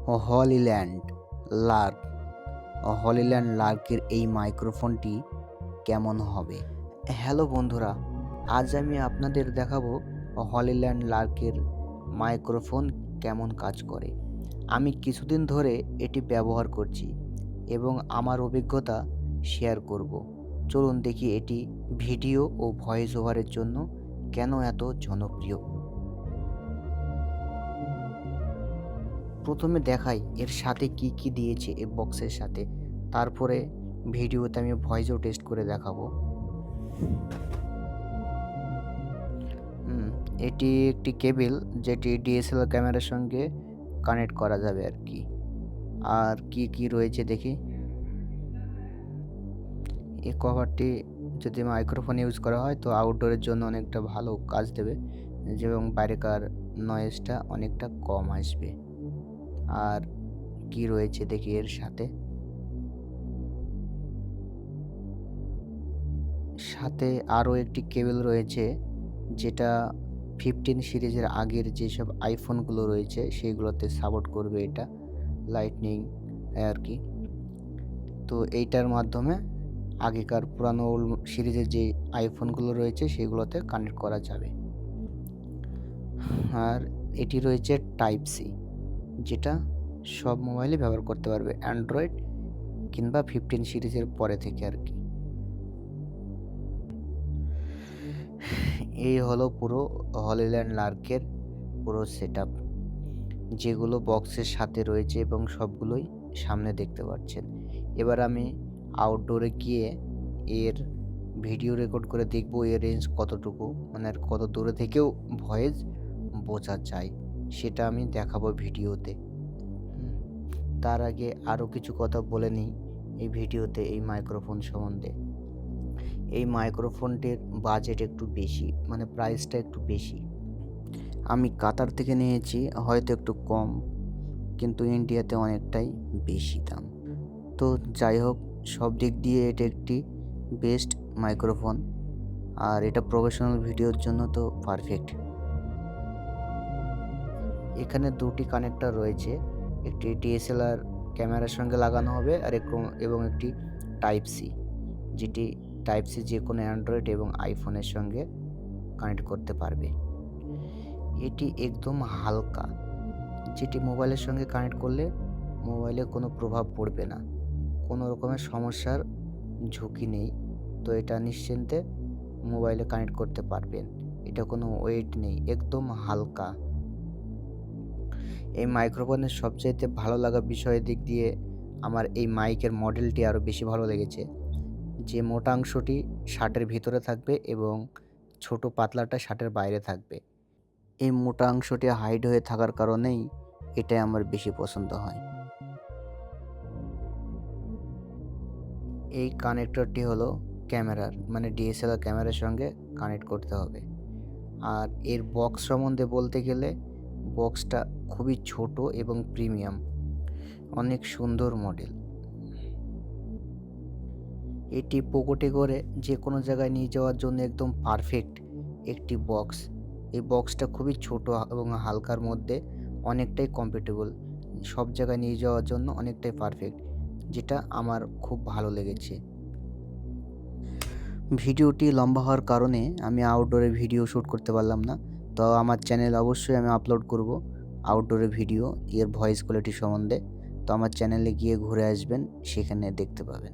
Hollyland Lark Hollyland লার্কের এই মাইক্রোফোনটি কেমন হবে। হ্যালো বন্ধুরা, আজ আমি আপনাদের দেখাবো হলিল্যান্ড লার্কের মাইক্রোফোন কেমন কাজ করে। আমি কিছুদিন ধরে এটি ব্যবহার করছি এবং আমার অভিজ্ঞতা শেয়ার করব। চলুন দেখি এটি ভিডিও ও ভয়েস ওভারের জন্য কেন এত জনপ্রিয়। প্রথমে দেখাই এর সাথে কি কি দিয়েছে এই বক্সের সাথে, তারপরে ভিডিওতে আমি ভয়েসও টেস্ট করে দেখাবো। এটি একটি কেবল যেটি ডিএসএলআর ক্যামেরার সঙ্গে কানেক্ট করা যাবে আর কি। আর কি কি রয়েছে দেখি। এই কভারটি যদি মাইক্রোফোন ইউজ করা হয় তো আউটডোরের জন্য অনেকটা ভালো কাজ দেবে এবং বাইরেকার নয়েজটা অনেকটা কম আসবে। আর কি রয়েছে দেখি এর সাথে আরও একটি কেবল রয়েছে যেটা 15 সিরিজের আগের যেসব আইফোনগুলো রয়েছে সেইগুলোতে সাপোর্ট করবে এটা, লাইটনিং আর কি। তো এইটার মাধ্যমে আগেকার পুরানো সিরিজের যে আইফোনগুলো রয়েছে সেগুলোতে কানেক্ট করা যাবে। আর এটি রয়েছে টাইপ সি, যেটা সব মোবাইলে ব্যবহার করতে পারবে, অ্যান্ড্রয়েড কিংবা 15 সিরিজের পরে থেকে আর কি। এই হলো পুরো হলিল্যান্ড লার্কের পুরো সেটআপ, যেগুলো বক্সের সাথে রয়েছে এবং সবগুলোই সামনে দেখতে পাচ্ছেন। এবার আমি আউটডোরে গিয়ে এর ভিডিও রেকর্ড করে দেখব এর রেঞ্জ কতটুকু, মানে আর কত দূরে থেকেও ভয়েস বোঝা যায় সেটা আমি দেখাবো ভিডিওতে। তার আগে আরও কিছু কথা বলে নিই এই ভিডিওতে এই মাইক্রোফোন সম্বন্ধে। এই মাইক্রোফোনটির বাজেট একটু বেশি, মানে প্রাইসটা একটু বেশি। আমি কাতার থেকে নিয়েছি, হয়তো একটু কম, কিন্তু ইন্ডিয়াতে অনেকটাই বেশি দাম। তো যাই হোক, সব দিক দিয়ে এটা একটি বেস্ট মাইক্রোফোন, আর এটা প্রফেশনাল ভিডিওর জন্য তো পারফেক্ট। এখানে দুটি কানেক্টর রয়েছে, একটি ডিএসএলআর ক্যামেরার সঙ্গে লাগানো হবে আর এবং একটি টাইপ সি, যেটি টাইপ সি যে কোনো অ্যান্ড্রয়েড এবং আইফোনের সঙ্গে কানেক্ট করতে পারবে। এটি একদম হালকা, যেটি মোবাইলের সঙ্গে কানেক্ট করলে মোবাইলে কোনো প্রভাব পড়বে না, কোনো রকমের সমস্যার ঝুঁকি নেই। তো এটা নিশ্চিন্তে মোবাইলে কানেক্ট করতে পারবেন, এটা কোনো ওয়েট নেই, একদম হালকা। এই মাইক্রোফোনের সবচাইতে ভালো লাগা বিষয়ের দিক দিয়ে আমার এই মাইকের মডেলটি আরও বেশি ভালো লেগেছে, যে মোটা অংশটি শার্টের ভিতরে থাকবে এবং ছোট পাতলাটা শার্টের বাইরে থাকবে। এই মোটা অংশটি হাইড হয়ে থাকার কারণেই এটাই আমার বেশি পছন্দ হয়। এই কানেক্টরটি হলো ক্যামেরার, মানে ডিএসএলআর ক্যামেরার সঙ্গে কানেক্ট করতে হবে। আর এর বক্স সম্বন্ধে বলতে গেলে বক্সটা খুবই ছোট এবং প্রিমিয়াম, অনেক সুন্দর মডেল। এটি পকেটে করে যে কোনো জায়গায় নিয়ে যাওয়ার জন্য একদম পারফেক্ট একটি বক্স। এই বক্সটা খুবই ছোট এবং হালকার মধ্যে অনেকটাই কমফোর্টেবল, সব জায়গায় নিয়ে যাওয়ার জন্য অনেকটাই পারফেক্ট, যেটা আমার খুব ভালো লেগেছে। ভিডিওটি লম্বা হওয়ার কারণে আমি আউটডোরে ভিডিও শ্যুট করতে পারলাম না, তো আমার চ্যানেল অবশ্যই আমি আপলোড করব আউটডোরে ভিডিও এর ভয়েস কোয়ালিটি সম্বন্ধে। তো আমার চ্যানেলে গিয়ে ঘুরে আসবেন, সেখানে দেখতে পাবেন।